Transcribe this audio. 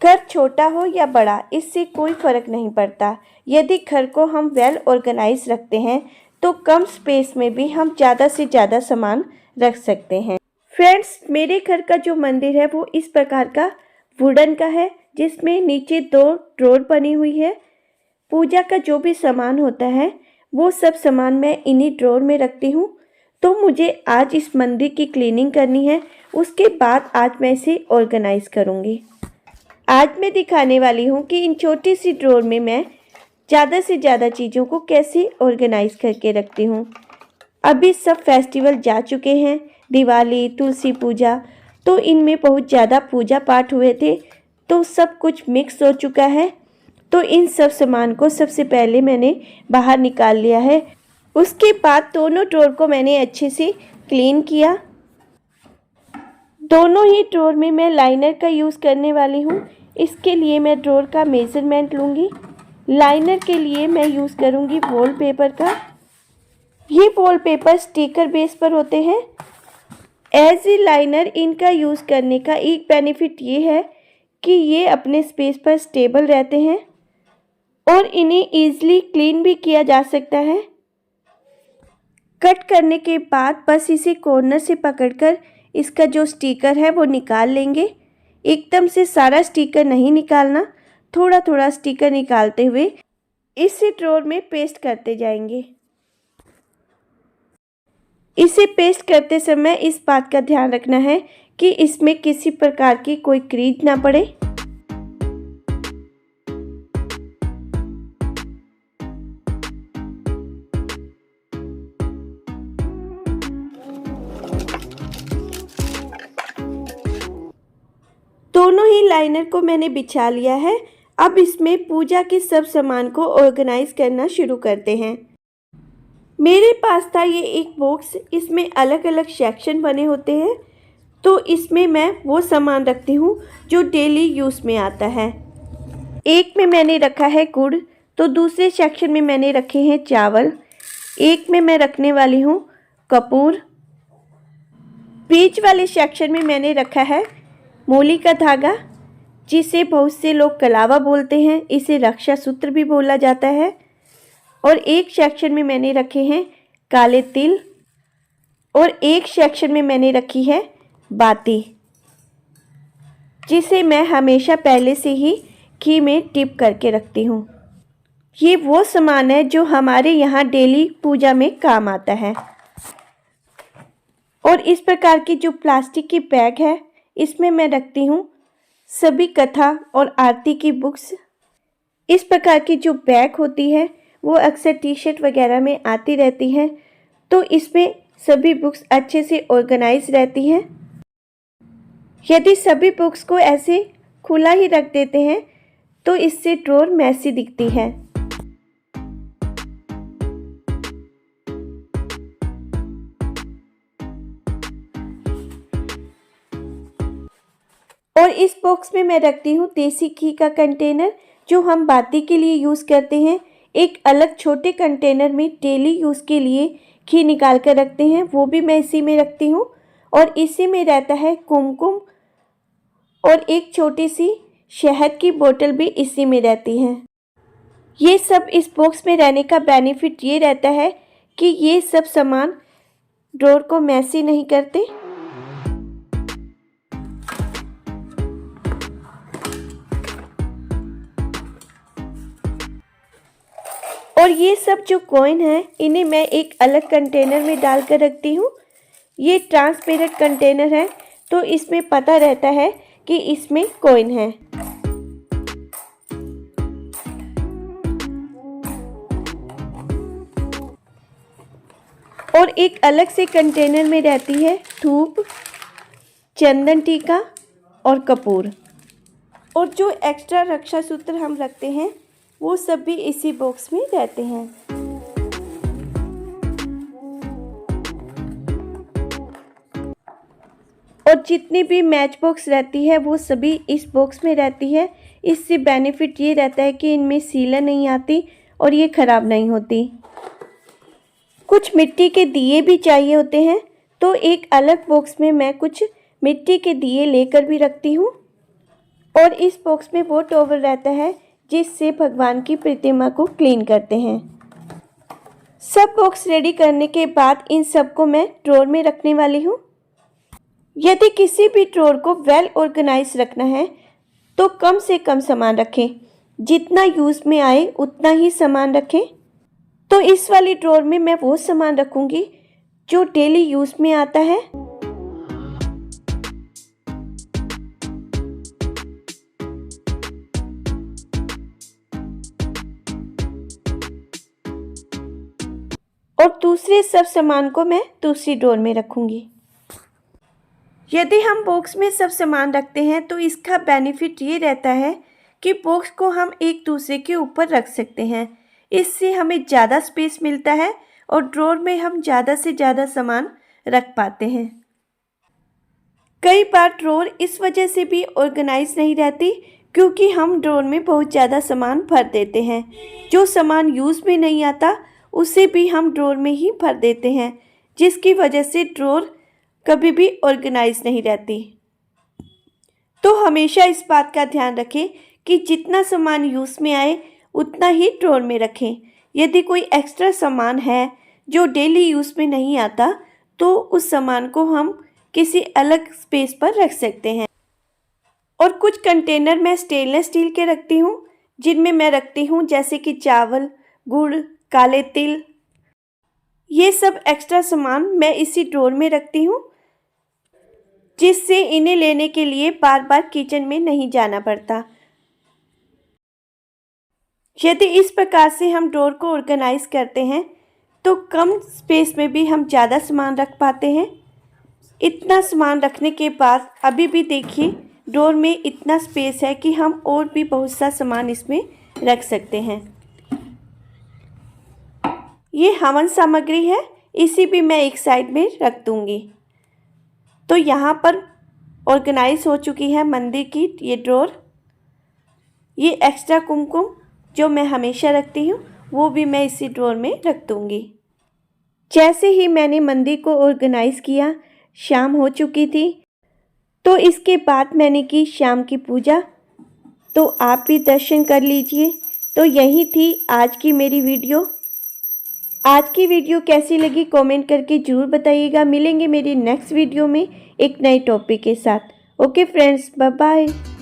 घर छोटा हो या बड़ा, इससे कोई फ़र्क नहीं पड़ता। यदि घर को हम वेल ऑर्गेनाइज रखते हैं तो कम स्पेस में भी हम ज़्यादा से ज़्यादा सामान रख सकते हैं। फ्रेंड्स, मेरे घर का जो मंदिर है वो इस प्रकार का वुडन का है, जिसमें नीचे 2 ड्रॉर बनी हुई है। पूजा का जो भी सामान होता है वो सब सामान मैं इन्हीं ड्रॉर में रखती हूँ। तो मुझे आज इस मंदिर की क्लीनिंग करनी है, उसके बाद आज मैं इसे ऑर्गेनाइज करूँगी। आज मैं दिखाने वाली हूँ कि इन छोटी सी ड्रॉर में मैं ज़्यादा से ज़्यादा चीज़ों को कैसे ऑर्गेनाइज करके रखती हूँ। अभी सब फेस्टिवल जा चुके हैं, दिवाली, तुलसी पूजा, तो इनमें बहुत ज़्यादा पूजा पाठ हुए थे, तो सब कुछ मिक्स हो चुका है। तो इन सब सामान को सबसे पहले मैंने बाहर निकाल लिया है। उसके बाद दोनों ड्रॉर को मैंने अच्छे से क्लीन किया। दोनों ही ड्रॉर में मैं लाइनर का यूज़ करने वाली हूँ। इसके लिए मैं ड्रॉर का मेज़रमेंट लूँगी। लाइनर के लिए मैं यूज़ करूँगी वॉलपेपर का। ये वॉलपेपर स्टिकर बेस पर होते हैं। एज ए लाइनर इनका यूज़ करने का एक बेनिफिट ये है कि ये अपने स्पेस पर स्टेबल रहते हैं और इन्हें ईज़िली क्लीन भी किया जा सकता है। कट करने के बाद बस इसे कॉर्नर से पकड़कर इसका जो स्टिकर है वो निकाल लेंगे। एकदम से सारा स्टिकर नहीं निकालना, थोड़ा थोड़ा स्टिकर निकालते हुए इसे ड्रॉर में पेस्ट करते जाएंगे। इसे पेस्ट करते समय इस बात का ध्यान रखना है कि इसमें किसी प्रकार की कोई क्रीज ना पड़े। दोनों ही लाइनर को मैंने बिछा लिया है। अब इसमें पूजा के सब सामान को ऑर्गेनाइज करना शुरू करते हैं। मेरे पास था ये एक बॉक्स, इसमें अलग अलग सेक्शन बने होते हैं। तो इसमें मैं वो सामान रखती हूँ जो डेली यूज़ में आता है। एक में मैंने रखा है गुड़, तो दूसरे सेक्शन में मैंने रखे हैं चावल। एक में मैं रखने वाली हूँ कपूर। बीच वाले सेक्शन में मैंने रखा है मूली का धागा, जिसे बहुत से लोग कलावा बोलते हैं, इसे रक्षा सूत्र भी बोला जाता है। और एक सेक्शन में मैंने रखे हैं काले तिल और एक सेक्शन में मैंने रखी है बाती, जिसे मैं हमेशा पहले से ही घी में डिप करके रखती हूँ। ये वो सामान है जो हमारे यहाँ डेली पूजा में काम आता है। और इस प्रकार की जो प्लास्टिक की बैग है, इसमें मैं रखती हूँ सभी कथा और आरती की बुक्स। इस प्रकार की जो बैग होती है वो अक्सर टी शर्ट वगैरह में आती रहती है, तो इसमें सभी बुक्स अच्छे से ऑर्गेनाइज रहती हैं। यदि सभी बुक्स को ऐसे खुला ही रख देते हैं तो इससे ड्रॉर मैसी दिखती है। और इस बॉक्स में मैं रखती हूँ देसी घी का कंटेनर, जो हम बाती के लिए यूज़ करते हैं। एक अलग छोटे कंटेनर में डेली यूज़ के लिए घी निकाल कर रखते हैं, वो भी मैं इसी में रखती हूँ। और इसी में रहता है कुमकुम, और एक छोटी सी शहद की बोतल भी इसी में रहती है। ये सब इस बॉक्स में रहने का बेनिफिट ये रहता है कि ये सब सामान ड्रॉर को मैसी नहीं करते। और ये सब जो कॉइन है इन्हें मैं एक अलग कंटेनर में डाल कर रखती हूँ। ये ट्रांसपेरेंट कंटेनर है, तो इसमें पता रहता है कि इसमें कॉइन है। और एक अलग से कंटेनर में रहती है धूप, चंदन टीका और कपूर। और जो एक्स्ट्रा रक्षा सूत्र हम रखते हैं वो सब भी इसी बॉक्स में रहते हैं। और जितनी भी मैच बॉक्स रहती है वो सभी इस बॉक्स में रहती है। इससे बेनिफिट ये रहता है कि इनमें सीलन नहीं आती और ये ख़राब नहीं होती। कुछ मिट्टी के दिए भी चाहिए होते हैं, तो एक अलग बॉक्स में मैं कुछ मिट्टी के दिए लेकर भी रखती हूँ। और इस बॉक्स में वो टॉवल रहता है जिससे भगवान की प्रतिमा को क्लीन करते हैं। सब बॉक्स रेडी करने के बाद इन सबको मैं ड्रॉर में रखने वाली हूँ। यदि किसी भी ड्रॉर को वेल ऑर्गेनाइज रखना है तो कम से कम सामान रखें, जितना यूज़ में आए उतना ही सामान रखें। तो इस वाली ड्रॉर में मैं वो सामान रखूँगी जो डेली यूज़ में आता है। और दूसरे सब सामान को मैं दूसरी ड्रॉर में रखूँगी। यदि हम बॉक्स में सब सामान रखते हैं तो इसका बेनिफिट ये रहता है कि बॉक्स को हम एक दूसरे के ऊपर रख सकते हैं। इससे हमें ज़्यादा स्पेस मिलता है और ड्रॉर में हम ज़्यादा से ज़्यादा सामान रख पाते हैं। कई बार ड्रॉर इस वजह से भी ऑर्गेनाइज नहीं रहती क्योंकि हम ड्रॉर में बहुत ज़्यादा सामान भर देते हैं। जो सामान यूज़ में नहीं आता उसे भी हम ड्रॉर में ही भर देते हैं, जिसकी वजह से ड्रॉर कभी भी ऑर्गेनाइज नहीं रहती। तो हमेशा इस बात का ध्यान रखें कि जितना सामान यूज़ में आए उतना ही ड्रॉर में रखें। यदि कोई एक्स्ट्रा सामान है जो डेली यूज़ में नहीं आता तो उस सामान को हम किसी अलग स्पेस पर रख सकते हैं। और कुछ कंटेनर मैं स्टेनलेस स्टील के रखती हूँ, जिनमें मैं रखती हूँ जैसे कि चावल, गुड़, काले तिल। ये सब एक्स्ट्रा सामान मैं इसी ड्रॉर में रखती हूँ, जिससे इन्हें लेने के लिए बार बार किचन में नहीं जाना पड़ता। यदि इस प्रकार से हम ड्रॉर को ऑर्गेनाइज करते हैं तो कम स्पेस में भी हम ज़्यादा सामान रख पाते हैं। इतना सामान रखने के बाद अभी भी देखिए ड्रॉर में इतना स्पेस है कि हम और भी बहुत सा सामान इसमें रख सकते हैं। ये हवन सामग्री है, इसी भी मैं एक साइड में रख दूँगी। तो यहाँ पर ऑर्गेनाइज हो चुकी है मंदिर की ये ड्रॉर। ये एक्स्ट्रा कुमकुम जो मैं हमेशा रखती हूँ वो भी मैं इसी ड्रॉर में रख दूँगी। जैसे ही मैंने मंदिर को ऑर्गेनाइज किया, शाम हो चुकी थी, तो इसके बाद मैंने की शाम की पूजा। तो आप भी दर्शन कर लीजिए। तो यही थी आज की मेरी वीडियो। आज की वीडियो कैसी लगी कमेंट करके ज़रूर बताइएगा। मिलेंगे मेरी नेक्स्ट वीडियो में एक नए टॉपिक के साथ। Okay friends, bye bye.